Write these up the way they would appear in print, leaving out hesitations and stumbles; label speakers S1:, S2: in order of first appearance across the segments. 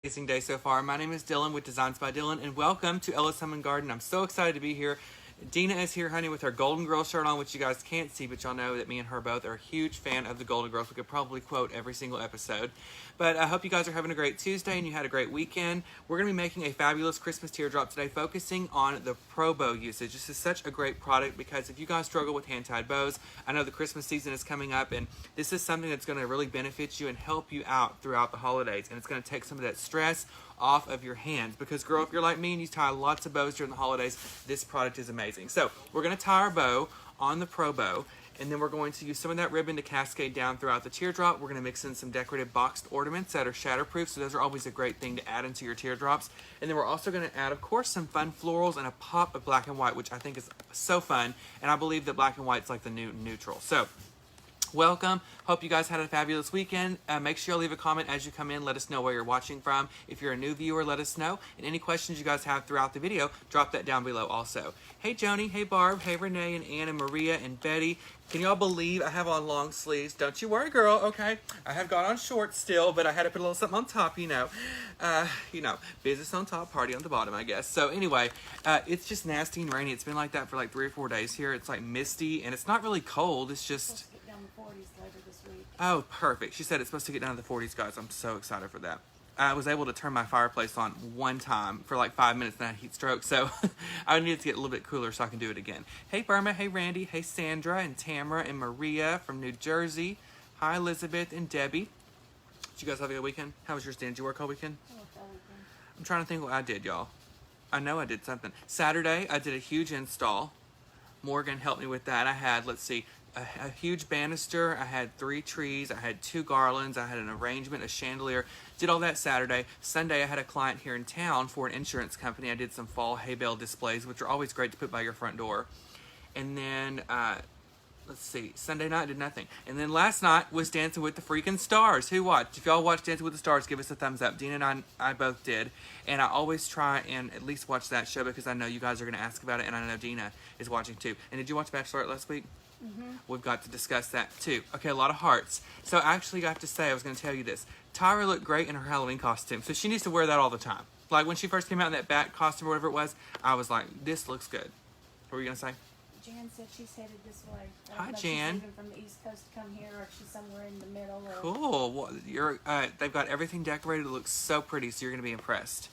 S1: Amazing day so far. My name is Dylan with Designs by Dylan, and welcome to Ellis Home and Garden. I'm so excited to be here. Dina is here, honey, with her Golden Girl shirt on, which you guys can't see, but y'all know that me and her both are a huge fan of the Golden Girls. We could probably quote every single episode. But I hope you guys are having a great Tuesday and you had a great weekend. We're going to be making a fabulous Christmas teardrop today, focusing on the Pro Bow usage. This is such a great product because if you guys struggle with hand-tied bows, I know the Christmas season is coming up, and this is something that's going to really benefit you and help you out throughout the holidays. And it's going to take some of that stress off of your hands, because girl, if you're like me and you tie lots of bows during the holidays, this product is amazing. So we're going to tie our bow on the Pro Bow, and then we're going to use some of that ribbon to cascade down throughout the teardrop. We're going to mix in some decorative boxed ornaments that are shatterproof, so those are always a great thing to add into your teardrops. And then we're also going to add, of course, some fun florals and a pop of black and white, which I think is so fun, and I believe that black and white is like the new neutral. So welcome. Hope you guys had a fabulous weekend. Make sure you leave a comment as you come in. Let us know where you're watching from. If you're a new viewer, let us know. And any questions you guys have throughout the video, drop that down below also. Hey Joni, hey Barb, hey Renee and Ann and Maria and Betty. Can y'all believe I have on long sleeves? Don't you worry, girl, okay? I have got on shorts still, but I had to put a little something on top, you know. Business on top, party on the bottom, I guess. So anyway, it's just nasty and rainy. It's been like that for like 3 or 4 days here. It's like misty, and it's not really cold. It's just... Oh, perfect. She said it's supposed to get down to the 40s, guys. I'm so excited for that. I was able to turn my fireplace on one time for like 5 minutes and I had a heat stroke, so I needed to get a little bit cooler so I can do it again. Hey, Burma. Hey, Randy. Hey, Sandra and Tamara and Maria from New Jersey. Hi, Elizabeth and Debbie. Did you guys have a good weekend? How was yours, Dan? Did you work all weekend? I'm trying to think what I did, y'all. I know I did something. Saturday, I did a huge install. Morgan helped me with that. I had, let's see, a huge banister, I had 3 trees, I had 2 garlands, I had an arrangement, a chandelier. Did all that Saturday. Sunday I had a client here in town for an insurance company. I did some fall hay bale displays, which are always great to put by your front door. And then, let's see, Sunday night I did nothing. And then last night was Dancing with the Freaking Stars. Who watched? If y'all watched Dancing with the Stars, give us a thumbs up. Dina and I both did. And I always try and at least watch that show because I know you guys are going to ask about it, and I know Dina is watching too. And did you watch Bachelorette last week? Mm-hmm. We've got to discuss that too. Okay, a lot of hearts. So I actually got to say, I was going to tell you this. Tyra looked great in her Halloween costume, so she needs to wear that all the time. Like when she first came out in that bat costume or whatever it was, I was like, this looks good. What were you going to say?
S2: Jan said she's headed this way.
S1: Hi, Jan.
S2: She's leaving from the East Coast to come here, or if she's somewhere in the middle. Or...
S1: Cool. Well, they've got everything decorated. It looks so pretty, so you're going to be impressed.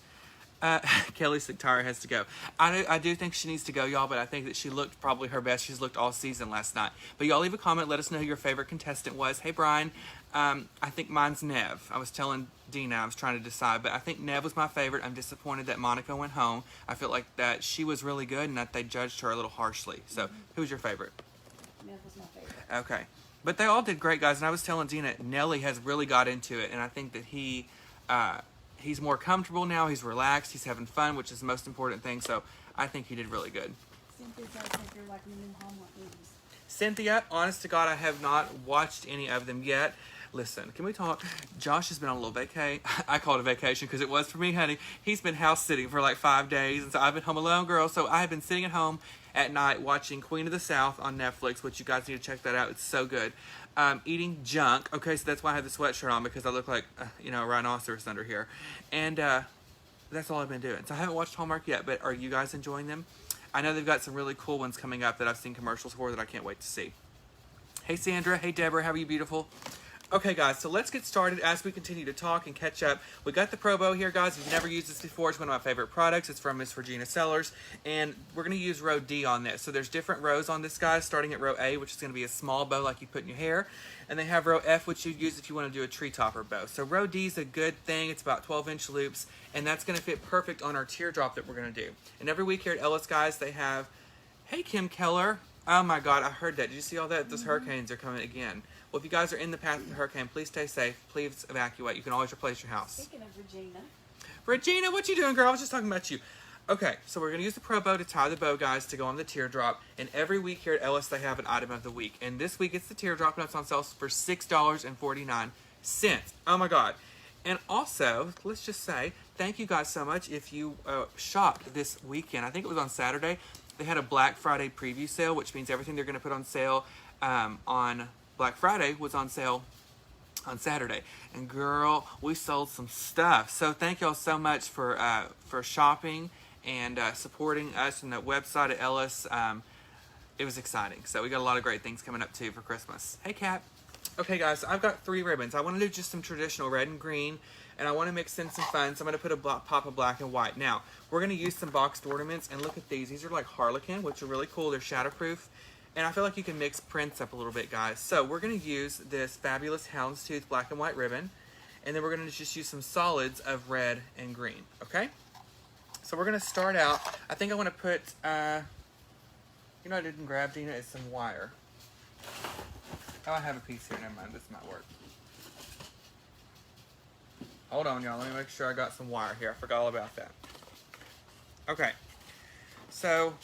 S1: Kelly said Tyra has to go. I do think she needs to go, y'all, but I think that she looked probably her best. She's looked all season last night. But y'all leave a comment. Let us know who your favorite contestant was. Hey, Brian. I think mine's Nev. I was telling Dina, I was trying to decide, but I think Nev was my favorite. I'm disappointed that Monica went home. I feel like that she was really good and that they judged her a little harshly. So, who's your favorite?
S2: Nev was my favorite.
S1: Okay. But they all did great, guys. And I was telling Dina, Nelly has really got into it, and I think that he's more comfortable now. He's relaxed. He's having fun, which is the most important thing. So I think he did really good.
S2: Cynthia says if you're like new Hallmark movies.
S1: Cynthia, honest to God, I have not watched any of them yet. Listen, can we talk? Josh has been on a little vacay. I call it a vacation because it was for me, honey. He's been house sitting for like 5 days, and so I've been home alone, girl. So I have been sitting at home at night watching Queen of the South on Netflix, which you guys need to check that out. It's so good. Eating junk. Okay, so that's why I have the sweatshirt on, because I look like, a rhinoceros under here. And that's all I've been doing. So I haven't watched Hallmark yet, but are you guys enjoying them? I know they've got some really cool ones coming up that I've seen commercials for that I can't wait to see. Hey, Sandra. Hey, Deborah. How are you, beautiful? Okay, guys, so let's get started as we continue to talk and catch up. We got the Pro Bow here, guys. If you've never used this before, it's one of my favorite products. It's from Miss Regina Sellers, and we're going to use row D on this. So there's different rows on this, guys, starting at row A, which is going to be a small bow like you put in your hair, and they have row F, which you'd use if you want to do a tree topper bow. So row D is a good thing. It's about 12-inch loops, and that's going to fit perfect on our teardrop that we're going to do. And every week here at Ellis, guys, they have, hey, Kim Keller. Oh, my God, I heard that. Did you see all that? Those hurricanes are coming again. Well, if you guys are in the path of the hurricane, please stay safe. Please evacuate. You can always replace your house.
S2: Speaking of Regina.
S1: Regina, what you doing, girl? I was just talking about you. Okay, so we're going to use the Pro Bow to tie the bow, guys, to go on the teardrop. And every week here at Ellis, they have an item of the week. And this week, it's the teardrop, and it's on sale for $6.49. Oh, my God. And also, let's just say, thank you guys so much if you shopped this weekend. I think it was on Saturday. They had a Black Friday preview sale, which means everything they're going to put on sale on Black Friday was on sale on Saturday, and girl, we sold some stuff. So thank y'all so much for shopping and supporting us and the website at Ellis. It was exciting. So we got a lot of great things coming up too for Christmas. Hey, Kat. Okay, guys, so I've got 3 ribbons. I want to do just some traditional red and green, and I want to mix in some fun. So I'm going to put a pop of black and white. Now we're going to use some boxed ornaments, and look at these. These are like harlequin, which are really cool. They're shatterproof. And I feel like you can mix prints up a little bit, guys. So we're going to use this fabulous houndstooth black and white ribbon. And then we're going to just use some solids of red and green, okay? So we're going to start out. I think I want to put, you know, I didn't grab, Dina, is some wire. Oh, I have a piece here. Never mind. This might work. Hold on, y'all. Let me make sure I got some wire here. I forgot all about that. Okay. So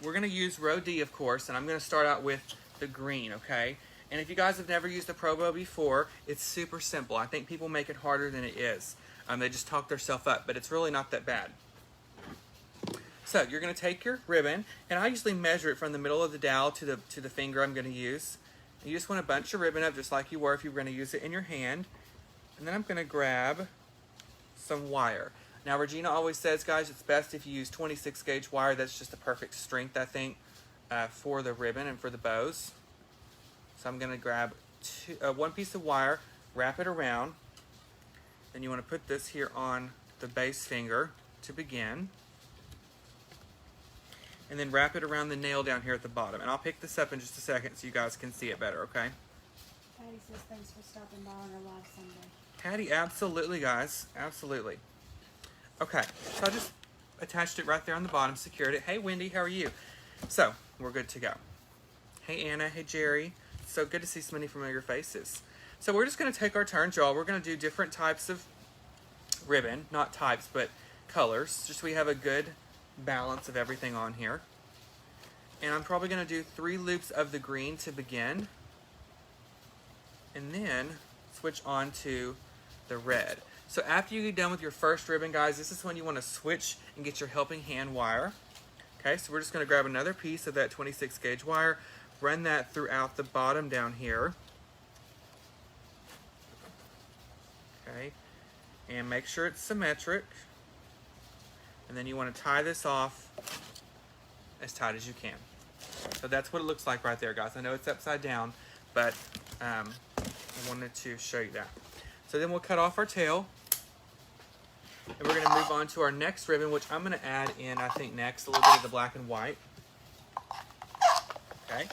S1: we're going to use row D, of course, and I'm going to start out with the green, okay? And if you guys have never used a Pro Bow before, it's super simple. I think people make it harder than it is. They just talk themselves up, but it's really not that bad. So you're going to take your ribbon, and I usually measure it from the middle of the dowel to the finger I'm going to use. You just want to bunch your ribbon up just like you were if you were going to use it in your hand. And then I'm going to grab some wire. Now, Regina always says, guys, it's best if you use 26 gauge wire. That's just the perfect strength, I think, for the ribbon and for the bows. So I'm going to grab one piece of wire, wrap it around. Then you want to put this here on the base finger to begin. And then wrap it around the nail down here at the bottom. And I'll pick this up in just a second so you guys can see it better, okay?
S2: Patty says thanks for stopping by on our live Sunday.
S1: Patty, absolutely, guys. Absolutely. Okay, so I just attached it right there on the bottom, secured it. Hey, Wendy, how are you? So, we're good to go. Hey, Anna. Hey, Jerry. So good to see so many familiar faces. So we're just going to take our turns, y'all. We're going to do different types of ribbon. Not types, but colors. Just so we have a good balance of everything on here. And I'm probably going to do 3 loops of the green to begin. And then switch on to the red. So after you get done with your first ribbon, guys, this is when you want to switch and get your helping hand wire. Okay, so we're just going to grab another piece of that 26 gauge wire, run that throughout the bottom down here. Okay, and make sure it's symmetric. And then you want to tie this off as tight as you can. So that's what it looks like right there, guys. I know it's upside down, but I wanted to show you that. So then we'll cut off our tail. And we're going to move on to our next ribbon, which I'm going to add in, I think, next, a little bit of the black and white. Okay.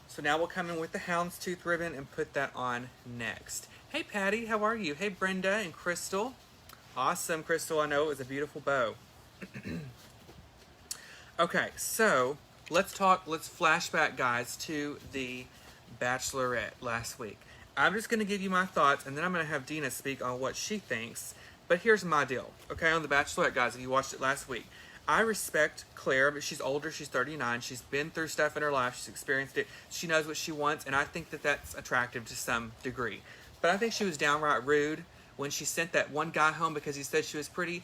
S1: So now we'll come in with the houndstooth ribbon and put that on next. Hey, Patty, how are you? Hey, Brenda and Crystal. Awesome, Crystal. I know it was a beautiful bow. Okay, so let's flashback, guys, to the Bachelorette last week. I'm just going to give you my thoughts, and then I'm going to have Dina speak on what she thinks. But here's my deal, okay, on the Bachelorette, guys, if you watched it last week. I respect Claire, but she's older, she's 39, she's been through stuff in her life, she's experienced it, she knows what she wants, and I think that that's attractive to some degree. But I think she was downright rude when she sent that one guy home because he said she was pretty.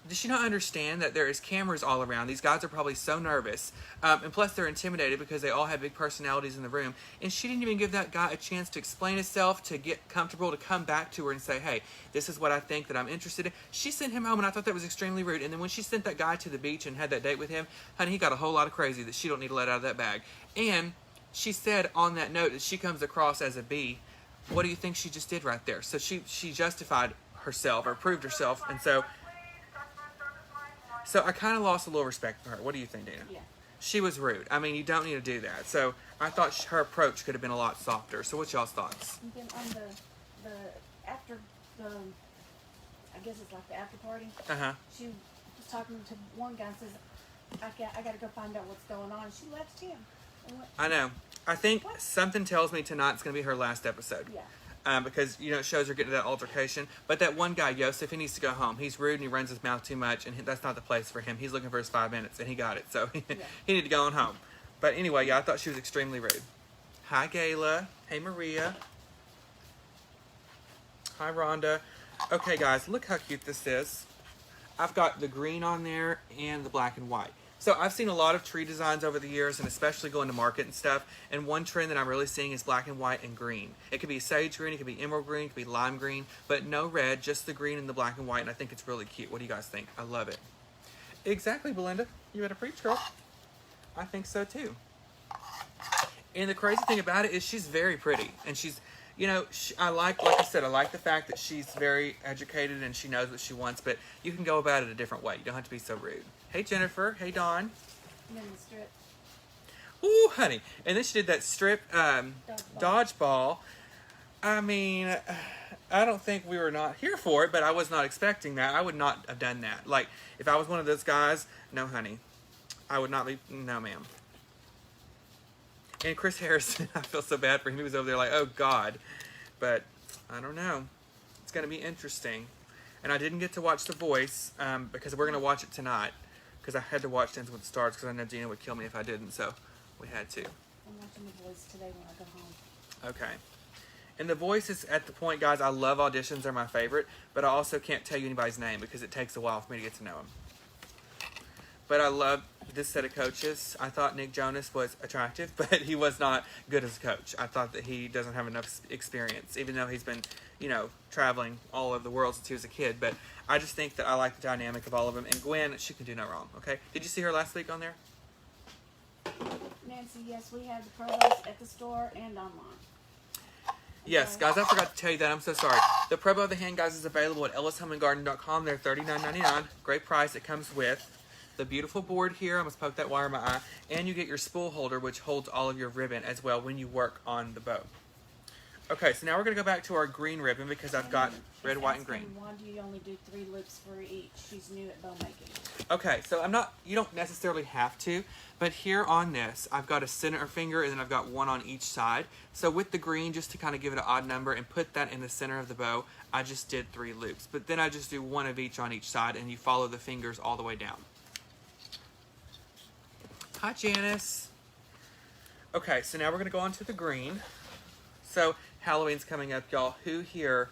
S1: Does she not understand that there is cameras all around? These guys are probably so nervous. And plus they're intimidated because they all have big personalities in the room. And she didn't even give that guy a chance to explain himself, to get comfortable, to come back to her and say, hey, this is what I think that I'm interested in. She sent him home, and I thought that was extremely rude. And then when she sent that guy to the beach and had that date with him, honey, he got a whole lot of crazy that she don't need to let out of that bag. And she said on that note that she comes across as a B. What do you think she just did right there? So she justified herself, or proved herself, and so I kind of lost a little respect for her. What do you think, Dana?
S2: Yeah.
S1: She was rude. I mean, you don't need to do that. So I thought her approach could have been a lot softer. So what's y'all's thoughts?
S2: And then on the after the, I guess it's like the after party. She was talking to one guy and says, I got to go find out what's going on. And she left him. And went,
S1: I know. I think something tells me tonight's going to be her last episode.
S2: Yeah.
S1: Because, you know, it shows her getting to that altercation. But that one guy, Yosef, he needs to go home. He's rude and he runs his mouth too much, and that's not the place for him. He's looking for his 5 minutes, and he got it. So he needed to go on home. But anyway, yeah, I thought she was extremely rude. Hi, Gayla. Hey, Maria. Hi, Rhonda. Okay, guys, look how cute this is. I've got the green on there and the black and white. So I've seen a lot of tree designs over the years, and especially going to market and stuff. And one trend that I'm really seeing is black and white and green. It could be sage green, it could be emerald green, it could be lime green, but no red, just the green and the black and white. And I think it's really cute. What do you guys think? I love it. Exactly, Belinda. You better preach, girl. I think so too. And the crazy thing about it is she's very pretty, and she's, you know, like I said, I like the fact that she's very educated and she knows what she wants, but you can go about it a different way. You don't have to be so rude. Hey, Jennifer. Hey, Dawn.
S2: And then the strip.
S1: Ooh, honey. And then she did that strip dodgeball. I mean, I don't think we were not here for it, but I was not expecting that. I would not have done that. Like, if I was one of those guys, no, honey. I would not be, no, ma'am. And Chris Harrison, I feel so bad for him. He was over there like, oh, God. But I don't know. It's going to be interesting. And I didn't get to watch The Voice because we're going to watch it tonight. Because I had to watch Dancing with the Stars because I know Gina would kill me if I didn't. So we had to.
S2: I'm watching The Voice today when I go home.
S1: Okay. And The Voice is at the point, guys, I love auditions. They're my favorite. But I also can't tell you anybody's name because it takes a while for me to get to know them. But I love this set of coaches. I thought Nick Jonas was attractive, but he was not good as a coach. I thought that he doesn't have enough experience, even though he's been, you know, traveling all over the world since he was a kid. But I just think that I like the dynamic of all of them. And Gwen, she can do no wrong, okay? Did you see her last week on there?
S2: Nancy, yes, we have the promos at the store and online.
S1: Yes, guys, I forgot to tell you that. I'm so sorry. The Promo of the Hand, guys, is available at EllisHomeandGarden.com. They're $39.99. Great price. It comes with the beautiful board here. I almost poked that wire in my eye. And you get your spool holder, which holds all of your ribbon as well when you work on the bow. Okay, so now we're going to go back to our green ribbon because I've got red, white, and green.
S2: Why do you only do 3 loops for each? She's new at bow making.
S1: Okay, so you don't necessarily have to, but here on this, I've got a center finger and then I've got one on each side. So with the green, just to kind of give it an odd number and put that in the center of the bow, I just did 3 loops. But then I just do 1 of each on each side and you follow the fingers all the way down. Hi, Janice. Okay, so now we're going to go on to the green. So Halloween's coming up, y'all. Who here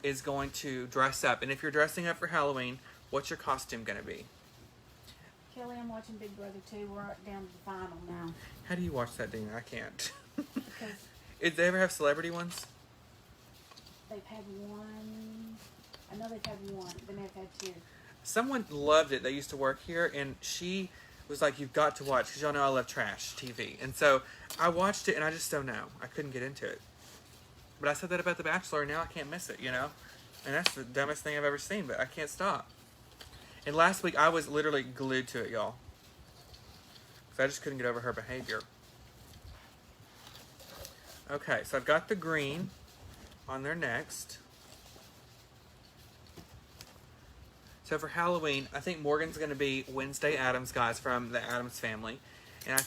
S1: is going to dress up? And if you're dressing up for Halloween, what's your costume going to be?
S2: Kelly, I'm watching Big Brother 2. We're down to the final now.
S1: How do you watch that, Dina? I can't.
S2: Because
S1: Did they ever have celebrity ones?
S2: they've had one. I know they've had one. Then they've had 2.
S1: Someone loved it. They used to work here, and she was like, you've got to watch, because y'all know I love trash TV. And so I watched it, and I just don't know. I couldn't get into it. But I said that about The Bachelor, and now I can't miss it, you know? And that's the dumbest thing I've ever seen, but I can't stop. And last week, I was literally glued to it, y'all. Because I just couldn't get over her behavior. Okay, so I've got the green on there next. So for Halloween, I think Morgan's going to be Wednesday Addams, guys, from the Addams family. And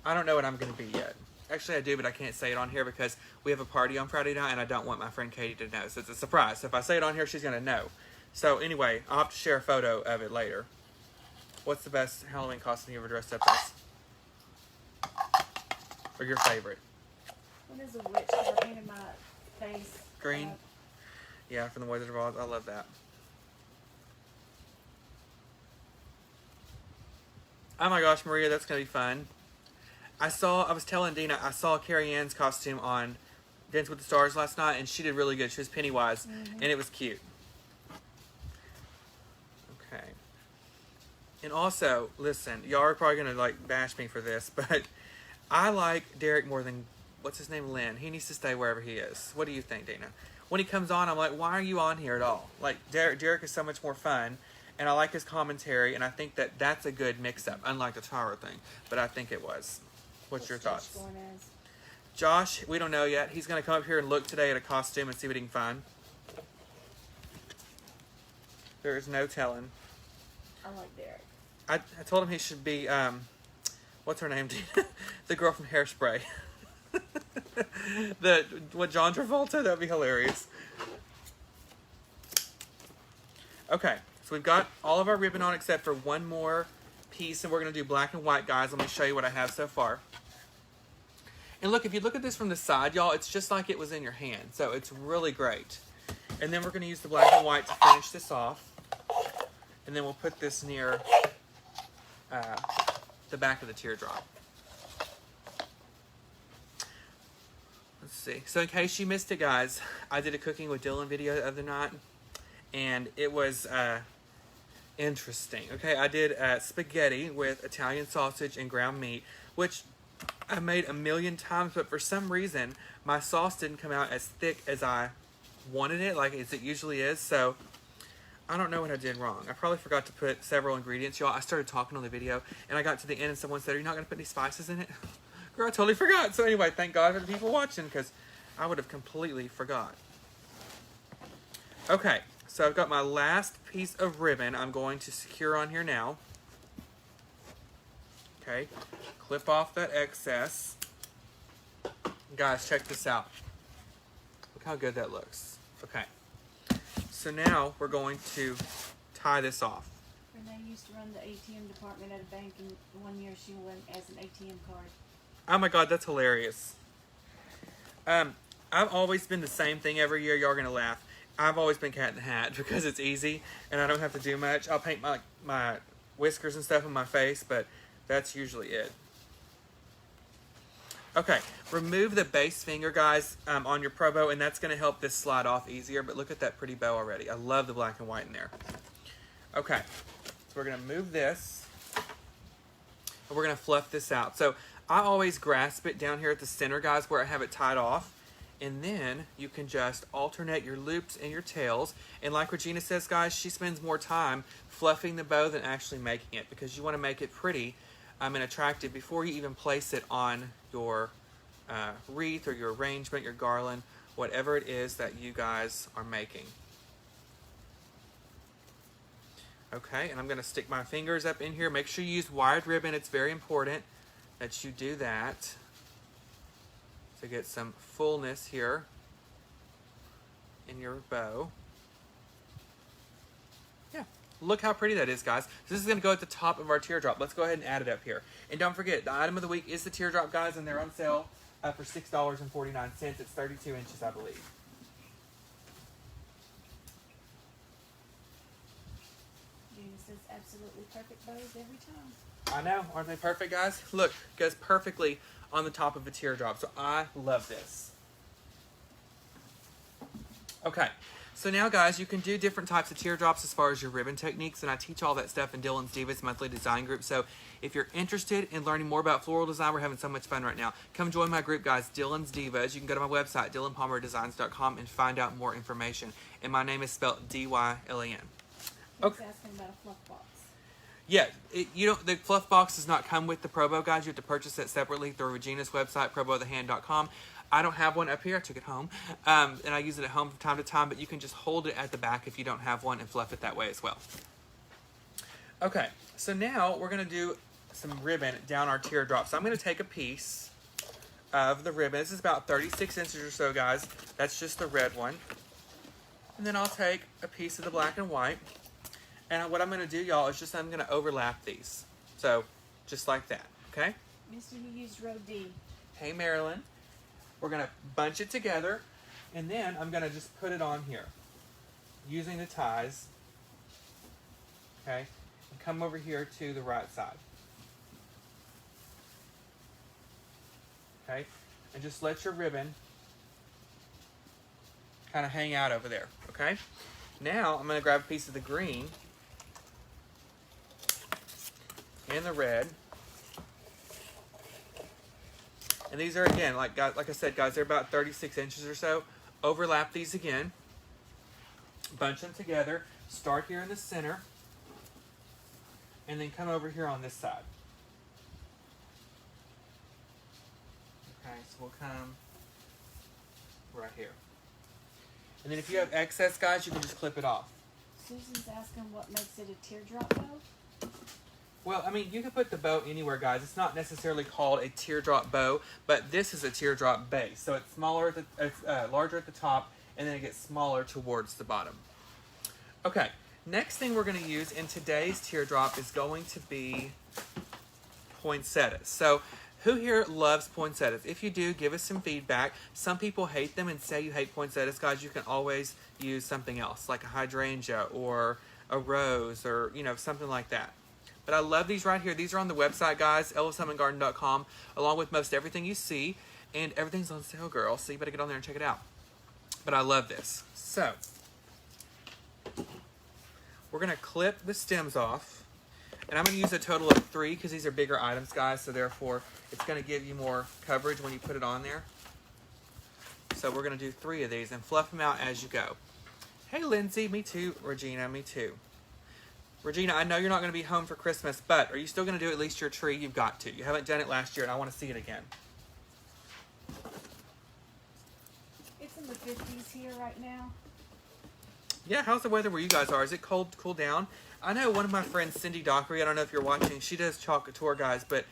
S1: I don't know what I'm going to be yet. Actually, I do, but I can't say it on here because we have a party on Friday night, and I don't want my friend Katie to know. So it's a surprise. So if I say it on here, she's going to know. So anyway, I'll have to share a photo of it later. What's the best Halloween costume you ever dressed up as? Or your favorite?
S2: What is a witch? Because I painted my face.
S1: Green? Yeah, from the Wizard of Oz. I love that. Oh my gosh, Maria, that's going to be fun. I was telling Dina, I saw Carrie Ann's costume on Dance with the Stars last night, and she did really good. She was Pennywise, and it was cute. Okay. And also, listen, y'all are probably going to, like, bash me for this, but I like Derek more than, what's his name, Lynn. He needs to stay wherever he is. What do you think, Dina? When he comes on, I'm like, why are you on here at all? Like, Derek is so much more fun. And I like his commentary, and I think that that's a good mix-up, unlike the Tara thing. But I think it was. What's your thoughts?
S2: Josh going as?
S1: Josh, we don't know yet. He's going to come up here and look today at a costume and see what he can find. There is no telling.
S2: I like Derek.
S1: I told him he should be, what's her name? The girl from Hairspray. What, John Travolta? That would be hilarious. Okay. So we've got all of our ribbon on except for one more piece, and we're going to do black and white, guys. Let me show you what I have so far. And look, if you look at this from the side, y'all, it's just like it was in your hand. So it's really great. And then we're going to use the black and white to finish this off. And then we'll put this near the back of the teardrop. Let's see. So in case you missed it, guys, I did a cooking with Dylan video the other night, and it was interesting. Okay, I did spaghetti with Italian sausage and ground meat, which I made a million times, but for some reason my sauce didn't come out as thick as I wanted it, like as it usually is. So I don't know what I did wrong. I probably forgot to put several ingredients, y'all. I started talking on the video, and I got to the end, and someone said, "Are you not going to put any spices in it?" Girl, I totally forgot. So anyway, thank God for the people watching, because I would have completely forgot. Okay, so I've got my last piece of ribbon I'm going to secure on here now. Okay, clip off that excess. Guys, check this out. Look how good that looks. Okay, so now we're going to tie this off.
S2: Renee used to run the ATM department at a bank, and one year she went as an ATM card.
S1: Oh my God, that's hilarious. I've always been the same thing every year. Y'all are gonna laugh. I've always been Cat in the Hat because it's easy and I don't have to do much. I'll paint my whiskers and stuff on my face, but that's usually it. Okay, remove the base finger, guys, on your Pro Bow, and that's going to help this slide off easier. But look at that pretty bow already. I love the black and white in there. Okay, so we're going to move this, and we're going to fluff this out. So I always grasp it down here at the center, guys, where I have it tied off. And then you can just alternate your loops and your tails. And like Regina says, guys, she spends more time fluffing the bow than actually making it, because you want to make it pretty and attractive before you even place it on your wreath or your arrangement, your garland, whatever it is that you guys are making. Okay, and I'm going to stick my fingers up in here. Make sure you use wired ribbon. It's very important that you do that to get some fullness here in your bow. Yeah, look how pretty that is, guys. So this is gonna go at the top of our teardrop. Let's go ahead and add it up here. And don't forget, the item of the week is the teardrop, guys, and they're on sale for $6.49. It's 32 inches, I believe.
S2: Gina says absolutely perfect bows every time.
S1: I know, aren't they perfect, guys? Look, it goes perfectly on the top of a teardrop. So I love this. Okay, so now, guys, you can do different types of teardrops as far as your ribbon techniques, and I teach all that stuff in Dylan's Divas monthly design group. So if you're interested in learning more about floral design, we're having so much fun right now. Come join my group, guys, Dylan's Divas. You can go to my website, dylanpalmerdesigns.com, and find out more information. And my name is spelled D-Y-L-A-N.
S2: Okay. Asking about a fluff box.
S1: Yeah, the fluff box does not come with the Pro Bow, guys. You have to purchase it separately through Regina's website, probowthehand.com. I don't have one up here. I took it home, and I use it at home from time to time, but you can just hold it at the back if you don't have one and fluff it that way as well. Okay, so now we're going to do some ribbon down our teardrop. So I'm going to take a piece of the ribbon. This is about 36 inches or so, guys. That's just the red one. And then I'll take a piece of the black and white. And what I'm going to do, y'all, is just I'm going to overlap these. So, just like that, okay?
S2: Mister, you used row D.
S1: Hey, Marilyn. We're going to bunch it together, and then I'm going to just put it on here using the ties, okay? And come over here to the right side. Okay? And just let your ribbon kind of hang out over there, okay? Now, I'm going to grab a piece of the green and the red. And these are, again, like I said, guys, they're about 36 inches or so. Overlap these again. Bunch them together. Start here in the center. And then come over here on this side. Okay, so we'll come right here. And then if you have excess, guys, you can just clip it off.
S2: Susan's asking what makes it a teardrop bow.
S1: Well, I mean, you can put the bow anywhere, guys. It's not necessarily called a teardrop bow, but this is a teardrop base. So it's smaller, it's larger at the top, and then it gets smaller towards the bottom. Okay, next thing we're going to use in today's teardrop is going to be poinsettias. So who here loves poinsettias? If you do, give us some feedback. Some people hate them and say you hate poinsettias, guys. You can always use something else, like a hydrangea or a rose or, you know, something like that. But I love these right here. These are on the website, guys, ellishammongarden.com, along with most everything you see. And everything's on sale, girl, so you better get on there and check it out. But I love this. So, we're going to clip the stems off. And I'm going to use a total of 3 because these are bigger items, guys. So, therefore, it's going to give you more coverage when you put it on there. So, we're going to do 3 of these and fluff them out as you go. Hey, Lindsay. Me too. Regina, me too. Regina, I know you're not going to be home for Christmas, but are you still going to do at least your tree? You've got to. You haven't done it last year, and I want to see it again.
S2: It's in the 50s here right now.
S1: Yeah, how's the weather where you guys are? Is it cold to cool down? I know one of my friends, Cindy Dockery, I don't know if you're watching, she does chocolate tour, guys, but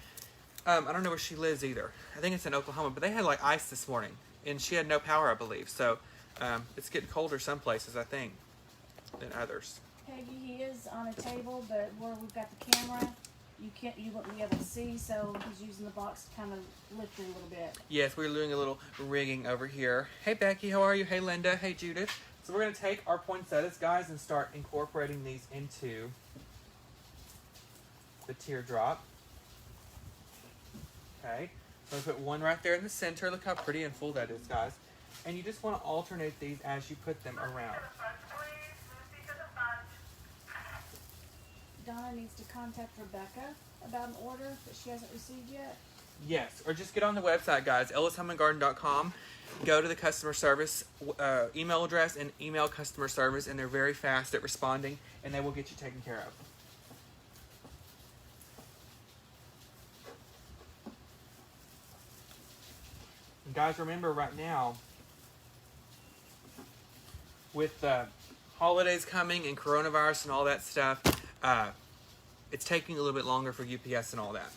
S1: I don't know where she lives either. I think it's in Oklahoma, but they had like ice this morning, and she had no power, I believe. So it's getting colder some places, I think, than others.
S2: Peggy, he is on a table, but where we've got the camera, you wouldn't be able to see, so he's using the box to kind of lift it a little bit.
S1: Yes, we're doing a little rigging over here. Hey, Becky, how are you? Hey, Linda. Hey, Judith. So we're going to take our poinsettias, guys, and start incorporating these into the teardrop. Okay. So I'm going to put one right there in the center. Look how pretty and full that is, guys. And you just want to alternate these as you put them around.
S2: Donna needs to contact Rebecca about an order that she hasn't received yet.
S1: Yes, or just get on the website, guys, ellishammongarden.com. Go to the customer service email address and email customer service, and they're very fast at responding, and they will get you taken care of. And guys, remember right now, with the holidays coming and coronavirus and all that stuff, it's taking a little bit longer for UPS and all that.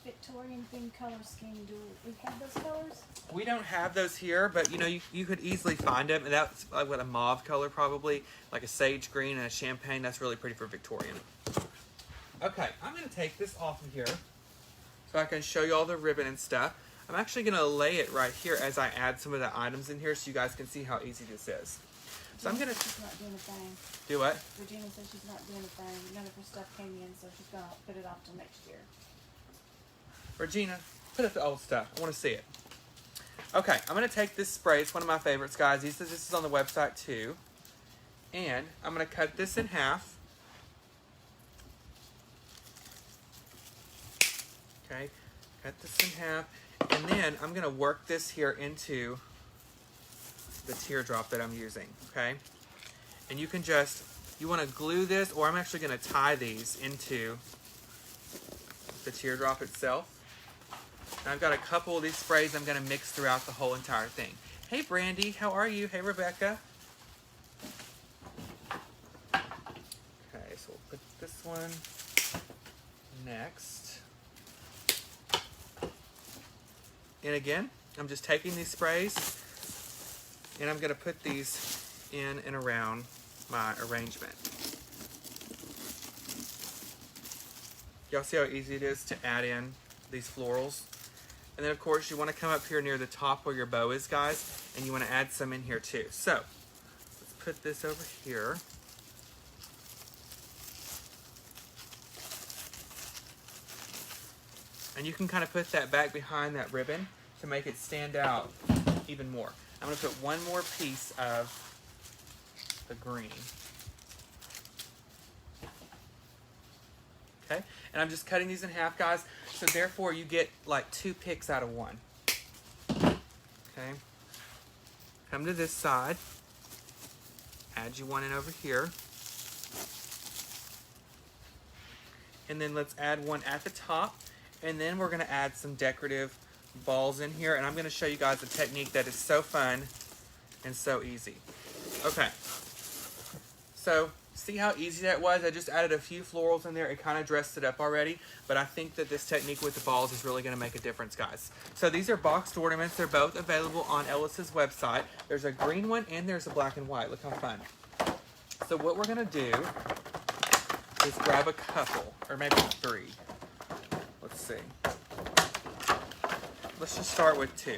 S2: Victorian theme color scheme. Do we have those colors?
S1: We don't have those here, but you know, you could easily find them. And that's like what a mauve color, probably like a sage green and a champagne. That's really pretty for Victorian. Okay, I'm going to take this off of here so I can show you all the ribbon and stuff. I'm actually going to lay it right here as I add some of the items in here so you guys can see how easy this is. So I'm going to...
S2: She's not doing a thing.
S1: Do what?
S2: Regina says she's not doing a thing. None of her stuff came in, so she's going to put it off till next year.
S1: Regina, put up the old stuff. I want to see it. Okay, I'm going to take this spray. It's one of my favorites, guys. This is on the website, too. And I'm going to cut this in half. Okay, cut this in half. And then I'm going to work this here into the teardrop that I'm using, okay? And you can just, you want to glue this, or I'm actually going to tie these into the teardrop itself. And I've got a couple of these sprays I'm going to mix throughout the whole entire thing. Hey, Brandy, how are you? Hey, Rebecca. Okay, so we'll put this one next. And again, I'm just taking these sprays and I'm going to put these in and around my arrangement. Y'all see how easy it is to add in these florals? And then of course you want to come up here near the top where your bow is, guys, and you want to add some in here too. So let's put this over here. And you can kind of put that back behind that ribbon to make it stand out even more. I'm going to put one more piece of the green. Okay, and I'm just cutting these in half, guys, so therefore you get like 2 picks out of 1. Okay, come to this side, add you one in over here, and then let's add one at the top, and then we're going to add some decorative balls in here, and I'm going to show you guys a technique that is so fun and so easy. Okay, so see how easy that was? I just added a few florals in there. It kind of dressed it up already, but I think that this technique with the balls is really going to make a difference, guys. So these are boxed ornaments. They're both available on Ellis's website. There's a green one and there's a black and white. Look how fun. So what we're going to do is grab a couple, or maybe 3. Let's see. Let's just start with 2.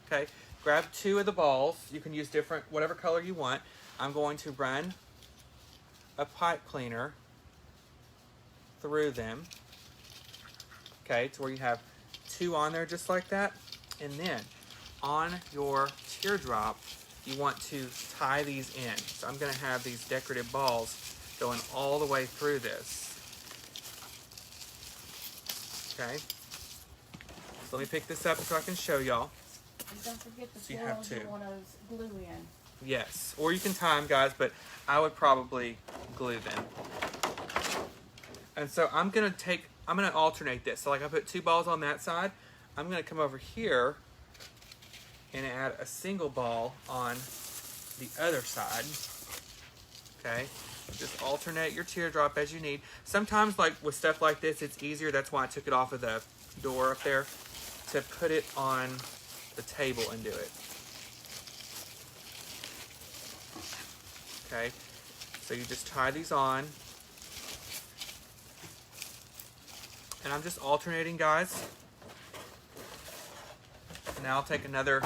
S1: Okay, grab 2 of the balls. You can use different, whatever color you want. I'm going to run a pipe cleaner through them. Okay, to where you have 2 on there just like that. And then on your teardrop, you want to tie these in. So I'm going to have these decorative balls going all the way through this. Okay. So let me pick this up so I can show y'all.
S2: And don't forget the
S1: So you have
S2: florals
S1: 2.
S2: you want to glue in.
S1: Yes, or you can tie them, guys, but I would probably glue them. And so I'm gonna alternate this. So like I put 2 balls on that side, I'm gonna come over here and add a single ball on the other side. Okay, just alternate your teardrop as you need. Sometimes like with stuff like this, it's easier, that's why I took it off of the door up there, to put it on the table and do it. Okay, so you just tie these on. And I'm just alternating, guys. And now I'll take another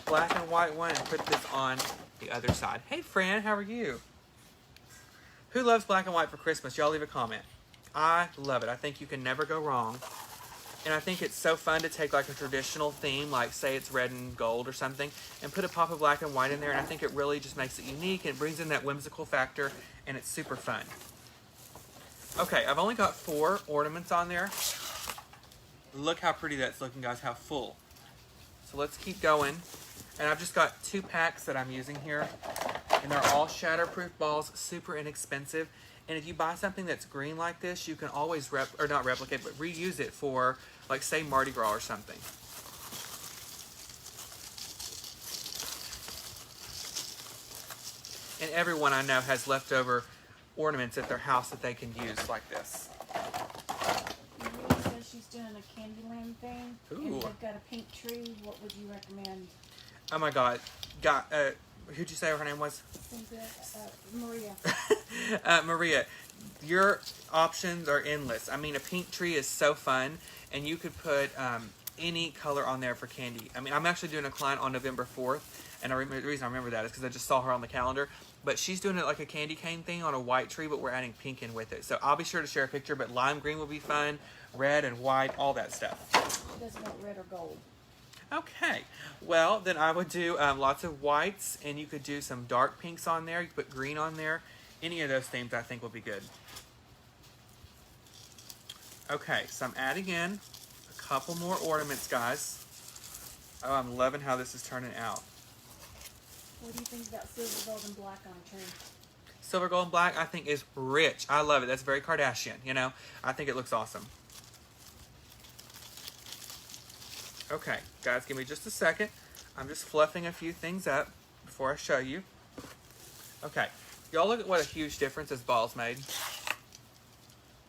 S1: black and white one and put this on the other side. Hey, Fran, how are you? Who loves black and white for Christmas? Y'all leave a comment. I love it. I think you can never go wrong. And I think it's so fun to take like a traditional theme, like say it's red and gold or something, and put a pop of black and white in there. And I think it really just makes it unique and brings in that whimsical factor, and it's super fun. Okay, I've only got 4 ornaments on there. Look how pretty that's looking, guys, how full. So let's keep going. And I've just got 2 packs that I'm using here. And they're all shatterproof balls, super inexpensive. And if you buy something that's green like this, you can always not replicate, but reuse it for, like, say, Mardi Gras or something. And everyone I know has leftover ornaments at their house that they can use like this.
S2: Maria says she's doing a Candyland thing.
S1: Ooh.
S2: And they've got a pink tree. What would you recommend?
S1: Oh my God. Who'd you say her name was?
S2: Maria.
S1: Maria, your options are endless. I mean, a pink tree is so fun, and you could put any color on there for candy. I mean, I'm actually doing a client on November 4th, and the reason I remember that is because I just saw her on the calendar. But she's doing it like a candy cane thing on a white tree, but we're adding pink in with it. So I'll be sure to share a picture, but lime green will be fun, red and white, all that stuff.
S2: She doesn't want red or gold.
S1: Okay, well, then I would do lots of whites, and you could do some dark pinks on there. You could put green on there. Any of those themes I think will be good. Okay, so I'm adding in a couple more ornaments, guys. Oh, I'm loving how this is turning out.
S2: What do you think about silver, gold, and black on a tree?
S1: Silver, gold, and black I think is rich. I love it. That's very Kardashian, you know. I think it looks awesome. Okay, guys, give me just a second. I'm just fluffing a few things up before I show you. Okay, y'all look at what a huge difference this ball's made.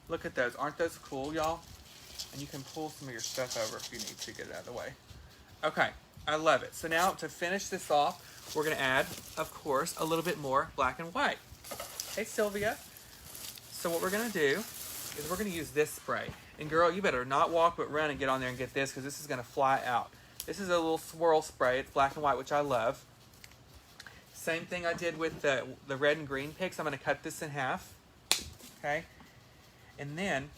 S1: Look at those. Aren't those cool, y'all? And you can pull some of your stuff over if you need to get it out of the way. Okay, I love it. So now to finish this off, we're going to add, of course, a little bit more black and white. Hey, Sylvia. So what we're going to do is we're going to use this spray. And girl, you better not walk but run and get on there and get this, because this is going to fly out. This is a little swirl spray. It's black and white, which I love. Same thing I did with the red and green picks. I'm going to cut this in half. Okay. And then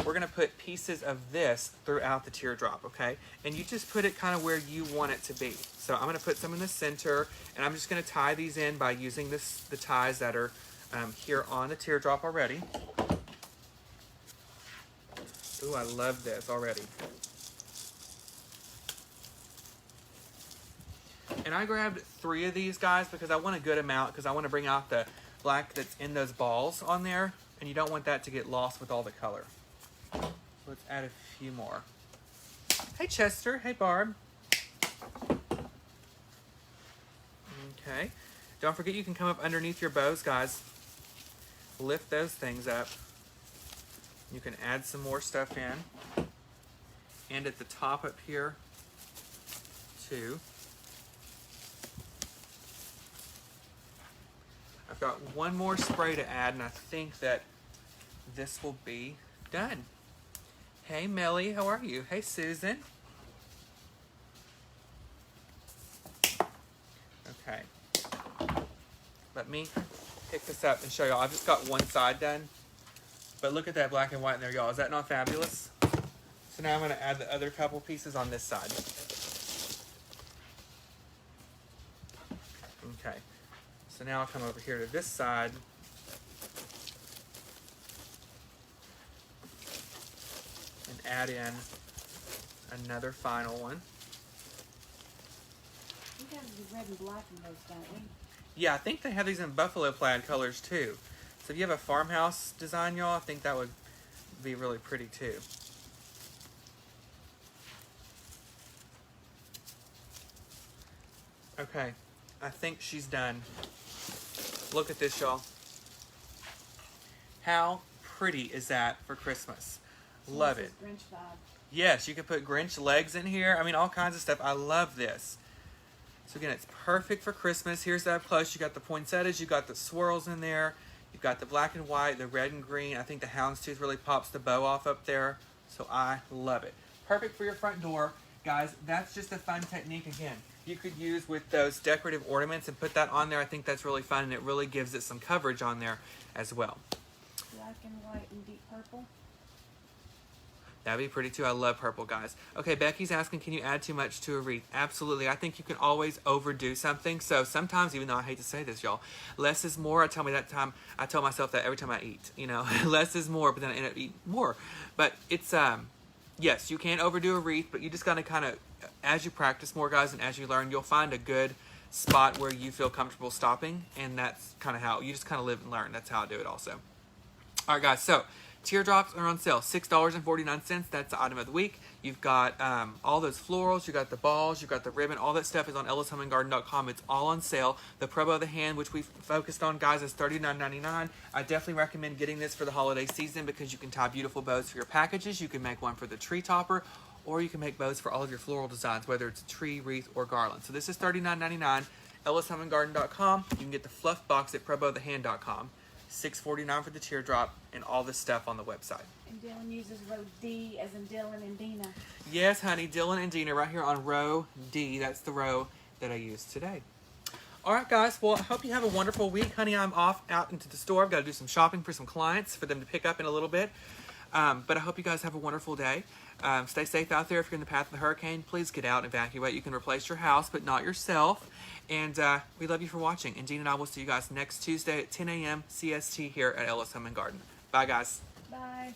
S1: we're going to put pieces of this throughout the teardrop, okay? And you just put it kind of where you want it to be. So I'm going to put some in the center, and I'm just going to tie these in by using the ties that are here on the teardrop already. Ooh, I love this already. And I grabbed 3 of these, guys, because I want a good amount, because I want to bring out the black that's in those balls on there, and you don't want that to get lost with all the color. So let's add a few more. Hey, Chester. Hey, Barb. Okay. Don't forget you can come up underneath your bows, guys. Lift those things up. You can add some more stuff in. And at the top up here, too. I've got one more spray to add, and I think that this will be done. Hey, Melly, how are you? Hey, Susan. Okay. Let me pick this up and show y'all. I've just got one side done. But look at that black and white in there, y'all. Is that not fabulous? So now I'm going to add the other couple pieces on this side. Okay. So now I'll come over here to this side. And add in another final one.
S2: We have the red and black in those, don't we?
S1: Yeah, I think they have these in buffalo plaid colors too. So if you have a farmhouse design, y'all, I think that would be really pretty too. Okay, I think she's done. Look at this, y'all. How pretty is that for Christmas? Love it.
S2: Grinch vibe.
S1: Yes, you can put Grinch legs in here. I mean, all kinds of stuff. I love this. So again, it's perfect for Christmas. Here's that up close. You got the poinsettias. You got the swirls in there. You've got the black and white, the red and green. I think the houndstooth really pops the bow off up there. So I love it. Perfect for your front door. Guys, that's just a fun technique again. You could use with those decorative ornaments and put that on there. I think that's really fun, and it really gives it some coverage on there as well.
S2: Black and white and deep purple.
S1: That'd be pretty too. I love purple, guys. Okay, Becky's asking, can you add too much to a wreath? Absolutely. I think you can always overdo something. So sometimes, even though I hate to say this, y'all, less is more. I tell myself that every time I eat, you know, less is more, but then I end up eating more. But it's, yes, you can overdo a wreath, but you just gotta kind of, as you practice more, guys, and as you learn, you'll find a good spot where you feel comfortable stopping. And that's kind of how, you just kind of live and learn. That's how I do it also. All right, guys, so teardrops are on sale, $6.49. That's the item of the week. You've got all those florals, you got the balls, you got the ribbon, all that stuff is on EllisHomeandGarden.com. It's all on sale. The Pro Bow of the Hand, which we've focused on, guys, is $39.99. I definitely recommend getting this for the holiday season because you can tie beautiful bows for your packages. You can make one for the tree topper, or you can make bows for all of your floral designs, whether it's a tree, wreath, or garland. So this is $39.99. EllisHomeandGarden.com. You can get the fluff box at ProBowTheHand.com. $6.49 for the teardrop, and all this stuff on the website.
S2: And Dylan uses row D as in Dylan and Dina.
S1: Yes, honey, Dylan and Dina right here on row D. That's the row that I used today. All right, guys. Well, I hope you have a wonderful week. Honey, I'm off out into the store. I've got to do some shopping for some clients for them to pick up in a little bit. But I hope you guys have a wonderful day. Stay safe out there. If you're in the path of the hurricane, please get out and evacuate. You can replace your house, but not yourself. And we love you for watching. And Dean and I will see you guys next Tuesday at 10 a.m. CST here at Ellis Home and Garden. Bye, guys.
S2: Bye.